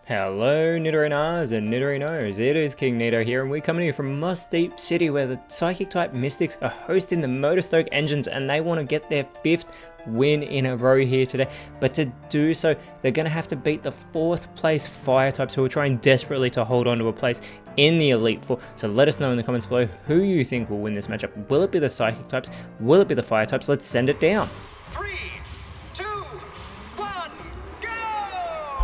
Hello Nidorinas and Nidorinos, it is KingNido here and we're coming here from Moss Deep City where the Psychic type Mystics are hosting the Motorstoke engines and they want to get their 5th win in a row here today. But to do so, they're going to have to beat the 4th place Fire types who are trying desperately to hold on to a place in the Elite Four. So let us know in the comments below who you think will win this matchup. Will it be the Psychic types? Will it be the Fire types? Let's send it down.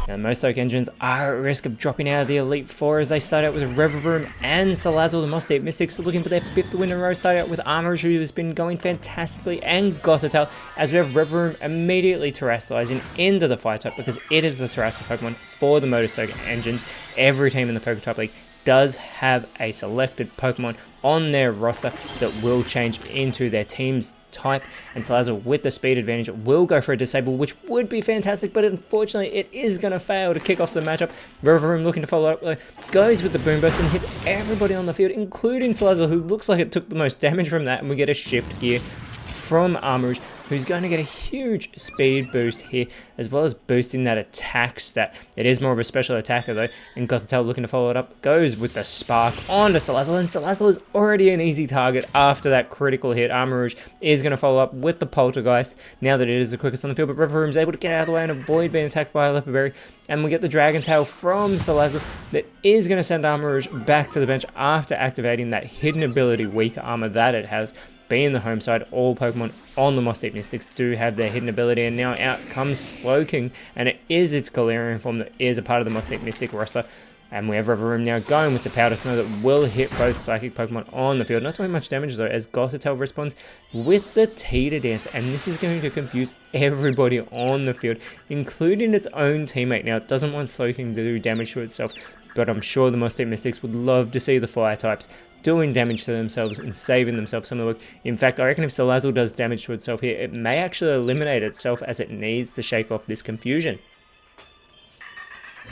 Now, Motorstoke engines are at risk of dropping out of the Elite Four as they start out with Reverum and Salazzle. The Moss Deep Mystics looking for their 5th win in a row. Start out with Armorage, who has been going fantastically, and Gothitelle, as we have Reverum immediately terrestrializing into the Fire type because it is the terrestrial Pokemon for the Motorstoke engines. Every team in the PokeType League does have a selected Pokemon on their roster that will change into their team's type, and Salazzle with the speed advantage will go for a disable, which would be fantastic, but unfortunately it is going to fail to kick off the matchup. Reverum looking to follow up, goes with the Boom Burst and hits everybody on the field, including Salazzle, who looks like it took the most damage from that, and we get a shift gear from Armorage, who's going to get a huge speed boost here, as well as boosting that attack stat. It is more of a special attacker though, and Gothitelle looking to follow it up, goes with the Spark onto Salazzle, and Salazzle is already an easy target after that critical hit. Armorage is going to follow up with the Poltergeist, now that it is the quickest on the field, but Reverum's able to get out of the way and avoid being attacked by a Leopard Berry, and we get the Dragon Tail from Salazzle that is going to send Armorage back to the bench after activating that hidden ability Weak Armor that it has. Being the home side, all Pokemon on the Moss Deep Mystics do have their hidden ability, and now out comes Slowking, and it is its Galarian form that is a part of the Moss Deep Mystic roster. And we have Reverum now going with the Powder Snow that will hit both Psychic Pokemon on the field. Not doing much damage though, as Gothitelle responds with the Teeter Dance, and this is going to confuse everybody on the field, including its own teammate. Now, it doesn't want Slowking to do damage to itself, but I'm sure the Moss Deep Mystics would love to see the Fire types doing damage to themselves and saving themselves some of the work. In fact, I reckon if Salazzle does damage to itself here, it may actually eliminate itself as it needs to shake off this confusion.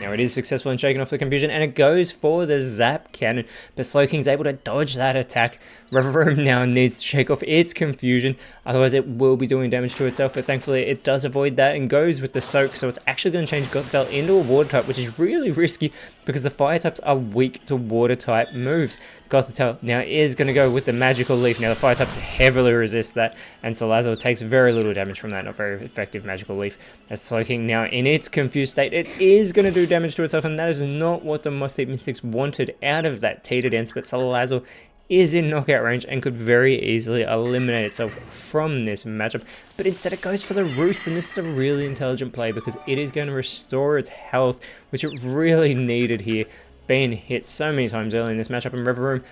Now it is successful in shaking off the confusion, and it goes for the Zap Cannon, but Slowking's able to dodge that attack. Reverum now needs to shake off its confusion, otherwise it will be doing damage to itself, but thankfully it does avoid that and goes with the Soak, so it's actually going to change Gothitelle into a Water type, which is really risky because the Fire types are weak to Water type moves. Gothitelle now is going to go with the Magical Leaf. Now the Fire types heavily resist that, and Salazzle takes very little damage from that, not very effective Magical Leaf. As Slowking now in its confused state, it is going to do damage to itself, and that is not what the Moss Deep Mystics wanted out of that Teeter Dance, but Salazzle is in knockout range and could very easily eliminate itself from this matchup, but instead it goes for the Roost, and this is a really intelligent play because it is going to restore its health, which it really needed here, being hit so many times early in this matchup. And Reverum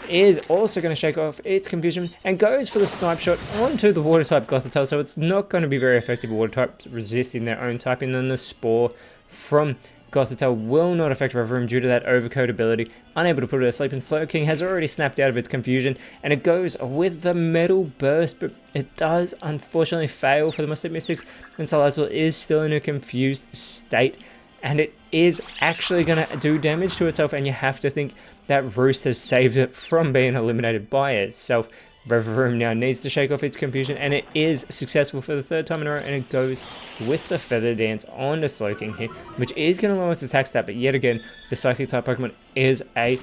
is also going to shake off its confusion and goes for the Snipe Shot onto the Water type Gothitelle, so it's not going to be very effective Water types resisting their own type, and then the Spore from Gothitelle will not affect Reverum due to that Overcoat ability, unable to put it to sleep, and Slowking has already snapped out of its confusion, and it goes with the Metal Burst, but it does unfortunately fail for the Moss Deep Mystics, and Salazzle is still in a confused state, and it is actually going to do damage to itself, and you have to think that Roost has saved it from being eliminated by itself. Reverum now needs to shake off its confusion, and it is successful for the 3rd time in a row, and it goes with the Feather Dance onto Slowking here, which is going to lower its attack stat, but yet again, the Psychic type Pokemon is a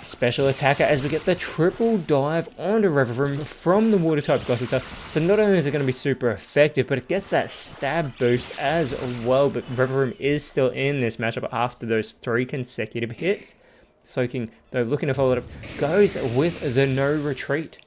special attacker as we get the Triple Dive onto Reverum from the Water type Gothitelle. So not only is it going to be super effective, but it gets that stab boost as well, but Reverum is still in this matchup after those 3 consecutive hits. Slowking, though, looking to follow it up, goes with the No Retreat.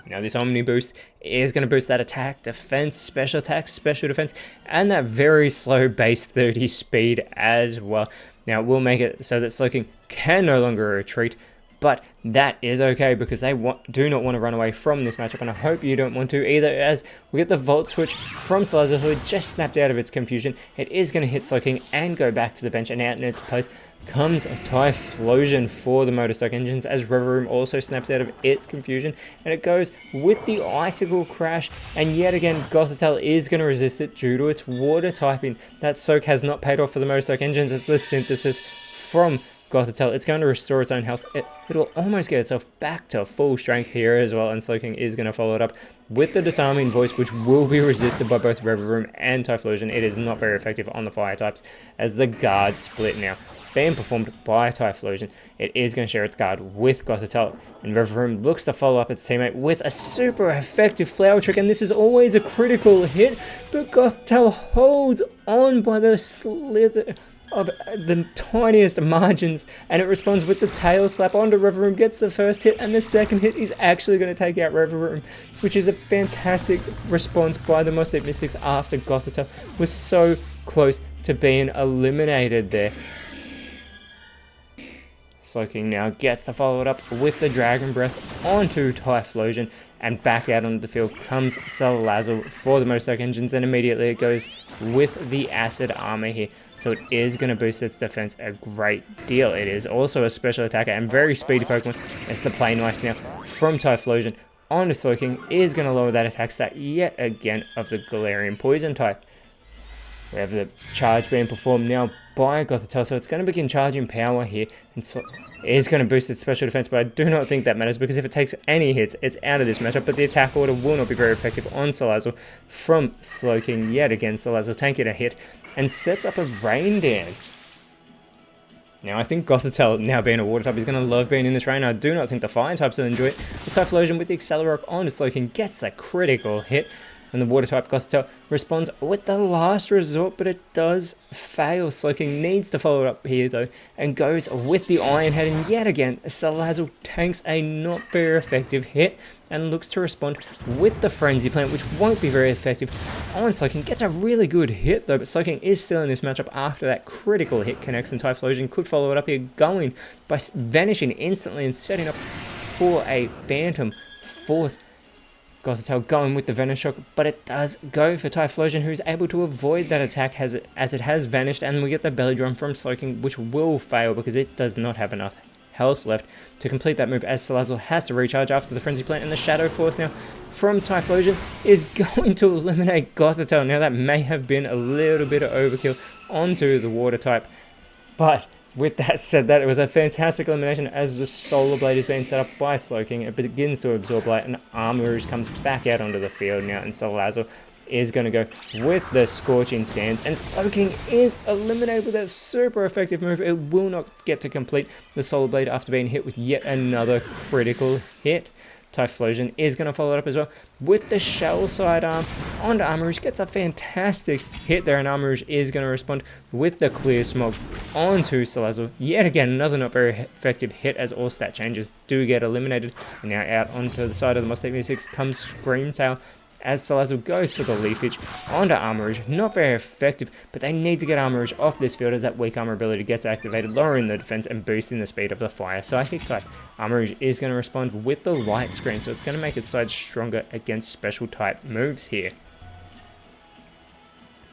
Now this Omni Boost is going to boost that attack, defense, special attack, special defense, and that very slow base 30 speed as well. Now it will make it so that Slowking can no longer retreat, but that is okay because they do not want to run away from this matchup, and I hope you don't want to either, as we get the Volt Switch from Salazzle, who had just snapped out of its confusion. It is going to hit Slowking and go back to the bench, and out in its place comes a Typhlosion for the Motorstoke engines as Reverum also snaps out of its confusion, and it goes with the Icicle Crash, and yet again Gothitelle is going to resist it due to its Water typing. That Soak has not paid off for the Motorstoke engines as the Synthesis from Gothitelle. It's going to restore its own health. It'll almost get itself back to full strength here as well, and Slowking is going to follow it up with the Disarming Voice, which will be resisted by both Revavroom and Typhlosion. It is not very effective on the fire types as the guard split now being performed by Typhlosion. It is going to share its guard with Gothitelle, and Revavroom looks to follow up its teammate with a super effective Flower Trick, and this is always a critical hit, but Gothitelle holds on by the slither of the tiniest margins, and it responds with the tail slap onto Revavroom, gets the first hit, and the second hit is actually going to take out Revavroom, which is a fantastic response by the Most Deep Mystics after Gothitelle was so close to being eliminated there. Slowking now gets to follow it up with the Dragon Breath onto Typhlosion, and back out onto the field comes Salazzle for the Mosaic Engines, and immediately it goes with the Acid Armor here. So it is going to boost its defense a great deal. It is also a special attacker and very speedy Pokemon. It's the Play Nice now from Typhlosion onto Slowking is going to lower that attack stat yet again of the Galarian Poison type. We have the charge being performed now by Gothitelle, so it's going to begin charging power here, and so it is going to boost its special defense, but I do not think that matters because if it takes any hits, it's out of this matchup. But the attack order will not be very effective on Salazzle from Slowking yet again. Salazzle taking a hit and sets up a Rain Dance. Now, I think Gothitelle, now being a water type, is going to love being in this rain. I do not think the fire types will enjoy it. This Typhlosion with the Accelerock onto Slowking gets a critical hit, and the water type Gothitelle responds with the last resort, but it does fail. Slowking needs to follow it up here though, and goes with the Iron Head, and yet again Salazzle tanks a not very effective hit and looks to respond with the Frenzy Plant, which won't be very effective on Slowking. Gets a really good hit though, but Slowking is still in this matchup after that critical hit connects, and Typhlosion could follow it up here, going by vanishing instantly and setting up for a Phantom Force. Gothitelle going with the Venoshock, but it does go for Typhlosion, who's able to avoid that attack as it has vanished, and we get the Belly Drum from Slowking, which will fail because it does not have enough health left to complete that move, as Salazzle has to recharge after the Frenzy Plant, and the Shadow Force now from Typhlosion is going to eliminate Gothitelle. Now that may have been a little bit of overkill onto the water type, but with that said, that it was a fantastic elimination as the Solar Blade is being set up by Slowking. It begins to absorb light, and Armourouge comes back out onto the field now, and Salazzle is going to go with the Scorching Sands, and Slowking is eliminated with that super effective move. It will not get to complete the Solar Blade after being hit with yet another critical hit. Typhlosion is going to follow it up as well with the Shell Side Arm onto Armourouge. Gets a fantastic hit there, and Armourouge is going to respond with the Clear Smog onto Salazzle. Yet again, another not very effective hit as all stat changes do get eliminated. And now out onto the side of the Mustang V6 comes Screamtail, as Salazzle goes for the Leaf Itch onto Armourouge. Not very effective, but they need to get Armourouge off this field as that weak armor ability gets activated, lowering the defense and boosting the speed of the Fire Psychic type. Armourouge is going to respond with the Light Screen, so it's going to make its side stronger against special type moves here.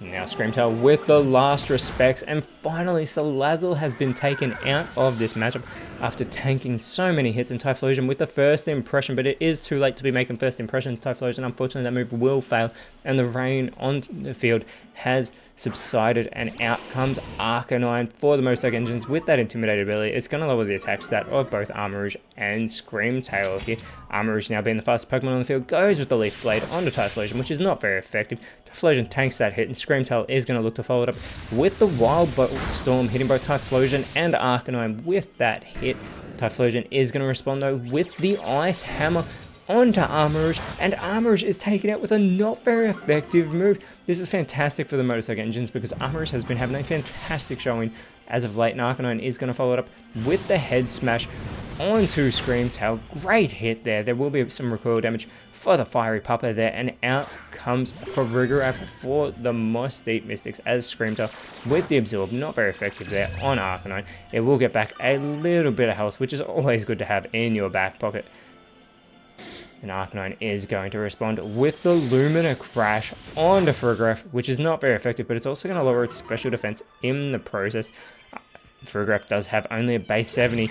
Now Screamtail with the last respects, and finally Salazzle has been taken out of this matchup after tanking so many hits, and Typhlosion with the first impression, but it is too late to be making first impressions. Typhlosion, unfortunately, that move will fail, and the rain on the field has subsided, and out comes Arcanine for the Mosaic Engines with that Intimidate ability. It's going to lower the attack stat of both Armourouge and Screamtail here. Armourouge, now being the fastest Pokemon on the field, goes with the Leaf Blade onto Typhlosion, which is not very effective. Typhlosion tanks that hit, and Screamtail is going to look to follow it up with the Wild Bolt Storm, hitting both Typhlosion and Arcanine with that hit. Typhlosion is going to respond though with the Ice Hammer onto Armourouge, and Armourouge is taken out with a not very effective move. This is fantastic for the Motorcycle Engines because Armourouge has been having a fantastic showing as of late, and Arcanine is going to follow it up with the Head Smash onto Screamtail. Great hit there. There will be some recoil damage for the Fiery Pupper there, and out comes Farigiraf for the Moss Deep Mystics as Screamtail with the Absorb. Not very effective there on Arcanine. It will get back a little bit of health, which is always good to have in your back pocket. And Arcanine is going to respond with the Lumina Crash onto Farigiraf, which is not very effective, but it's also going to lower its special defense in the process. Farigiraf does have only a base 70,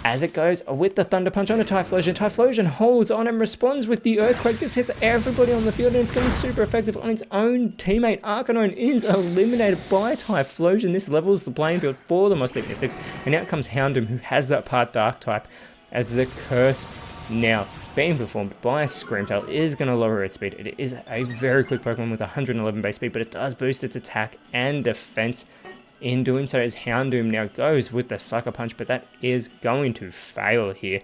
as it goes with the Thunder Punch on a Typhlosion. Typhlosion holds on and responds with the Earthquake. This hits everybody on the field and it's going to be super effective on its own teammate. Arcanine is eliminated by Typhlosion. This levels the playing field for the Mossy Mystics. And out comes Houndoom, who has that part Dark type, as the curse now being performed by Screamtail is going to lower its speed. It is a very quick Pokemon with 111 base speed, but it does boost its attack and defense. In doing so, as Houndoom now goes with the Sucker Punch, but that is going to fail here.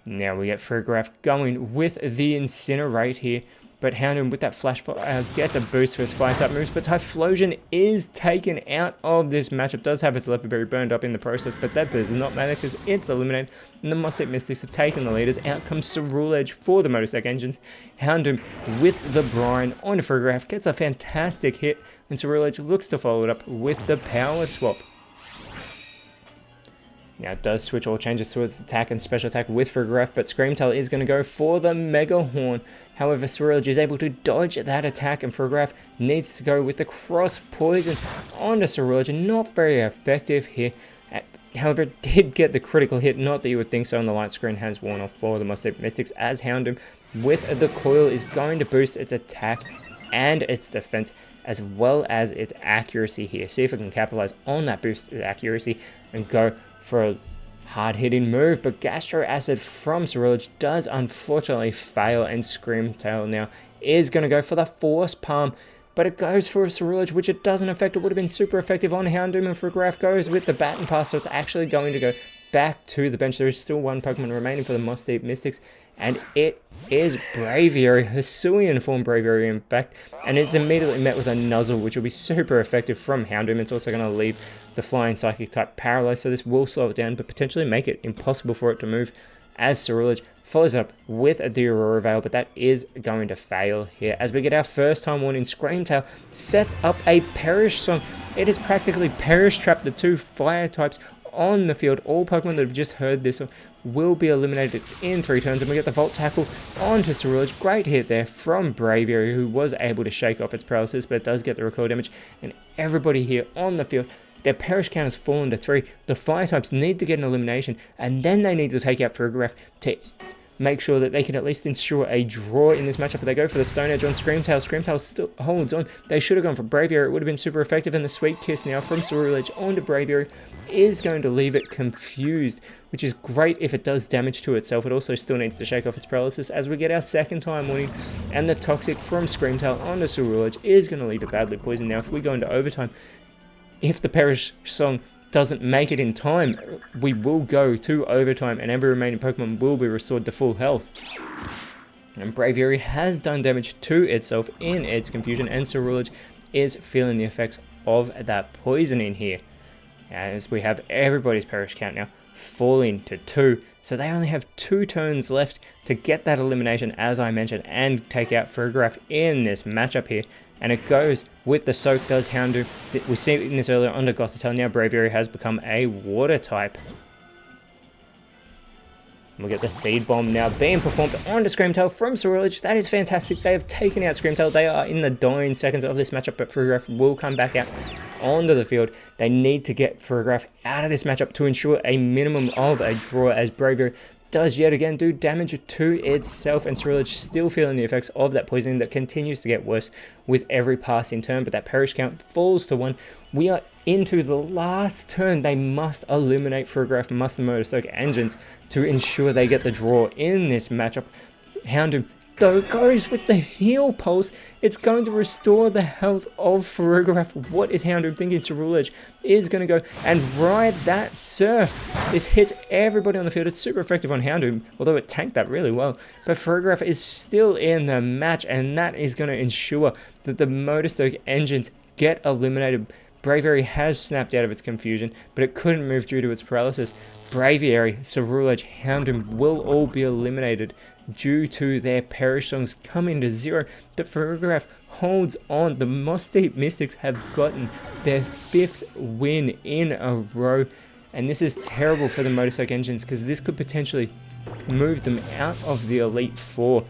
Now we get Farigiraf going with the Incinerate here, but Houndoom with that Flash Fire gets a boost for its Fire-type moves, but Typhlosion is taken out of this matchup. Does have its Leopard Berry burned up in the process, but that does not matter because it's eliminated, and the Mossy Mystics have taken the leaders. Out comes Ceruledge for the Motorcycle Engines. Houndoom with the Brine on Farigiraf gets a fantastic hit, and Ceruledge looks to follow it up with the Power Swap. Now it does switch all changes to its attack and special attack with Farigiraf, but Screamtail is going to go for the Mega Horn. However, Ceruledge is able to dodge that attack, and Farigiraf needs to go with the Cross Poison onto Ceruledge. Not very effective here. However, it did get the critical hit, not that you would think so, and the light screen has worn off for the Mossy Mystics, as Houndoom with the Coil is going to boost its attack and its defense, as well as its accuracy here. See if it can capitalize on that boosted accuracy and go for a hard-hitting move, but Gastro Acid from Ceruledge does unfortunately fail, and Screamtail now is going to go for the Force Palm, but it goes for a Ceruledge, which it doesn't affect. It would have been super effective on Houndoom, and Farigiraf goes with the Baton Pass, so it's actually going to go back to the bench. There is still one Pokemon remaining for the Mossy Mystics, and it is Braviary, Hisuian form Braviary in fact, and it's immediately met with a Nuzzle, which will be super effective from Houndoom. It's also going to leave the Flying Psychic type paralyzed, so this will slow it down, but potentially make it impossible for it to move, as Ceruledge follows it up with the Aurora Veil, but that is going to fail here. As we get our first time warning, Screamtail sets up a Perish Song. It is practically Perish Trapped the two fire types on the field. All Pokemon that have just heard this will be eliminated in 3 turns, and we get the Volt Tackle onto Ceruledge. Great hit there from Braviary, who was able to shake off its paralysis, but it does get the recoil damage, and everybody here on the field, their Perish count has fallen to 3. The fire types need to get an elimination, and then they need to take out Farigiraf to make sure that they can at least ensure a draw in this matchup. But they go for the Stone Edge on Screamtail. Screamtail still holds on. They should have gone for Braviary. It would have been super effective, and the Sweet Kiss now from Ceruledge onto Braviary is going to leave it confused, which is great if it does damage to itself. It also still needs to shake off its paralysis, as we get our second time warning, and the Toxic from Screamtail onto Ceruledge is going to leave it badly poisoned. Now if we go into overtime, if the Perish Song doesn't make it in time, we will go to overtime, and every remaining Pokemon will be restored to full health. And Braviary has done damage to itself in its confusion, and Ceruledge is feeling the effects of that poisoning here, as we have everybody's Perish count now falling to 2, so they only have 2 turns left to get that elimination, as I mentioned, and take out Farigiraf in this matchup here. And it goes with the Soak, does Houndoom. We see in this earlier under Gothitelle. Now Braviary has become a Water type. We get the Seed Bomb now being performed onto Screamtail from Ceruledge. That is fantastic. They have taken out Screamtail. They are in the dying seconds of this matchup, but Farigiraf will come back out onto the field. They need to get Farigiraf out of this matchup to ensure a minimum of a draw, as Braviary does yet again do damage to itself, and Ceruledge still feeling the effects of that poisoning that continues to get worse with every passing turn, but that Perish count falls to 1. We are into the last turn. They must eliminate Farigiraf, must the Motorstoke Engines to ensure they get the draw in this matchup. Houndoom though goes with the Heal Pulse. It's going to restore the health of Farigiraf. What is Houndoom thinking? Ceruledge is going to go and ride that Surf. This hits everybody on the field. It's super effective on Houndoom, although it tanked that really well. But Farigiraf is still in the match, and that is going to ensure that the Motorstoke Engines get eliminated. Braviary has snapped out of its confusion, but it couldn't move due to its paralysis. Braviary, Ceruledge, Houndoom will all be eliminated due to their Perish Songs coming to 0. But Farigiraf holds on. The Mossy Mystics have gotten their 5th win in a row, and this is terrible for the Motorstoke Engines, because this could potentially move them out of the Elite Four.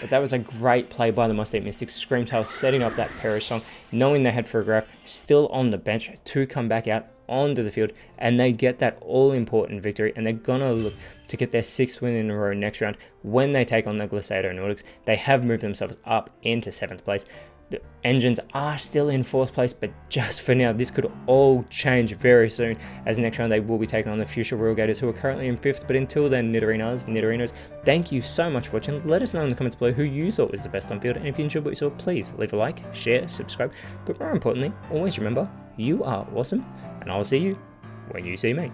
But that was a great play by the Mossy Mystics. Screamtail setting up that Perish Song, knowing they had Farigiraf still on the bench to come back out onto the field, and they get that all-important victory, and they're gonna look to get their 6th win in a row next round when they take on the Glissato Nordics. They have moved themselves up into 7th place. The engines are still in 4th place, but just for now, this could all change very soon, as next round they will be taking on the Fuchsia Royal Gators, who are currently in 5th, but until then, Nidorinos, thank you so much for watching. Let us know in the comments below who you thought was the best on field, and if you enjoyed what you saw, please leave a like, share, subscribe, but more importantly, always remember, you are awesome, and I'll see you when you see me.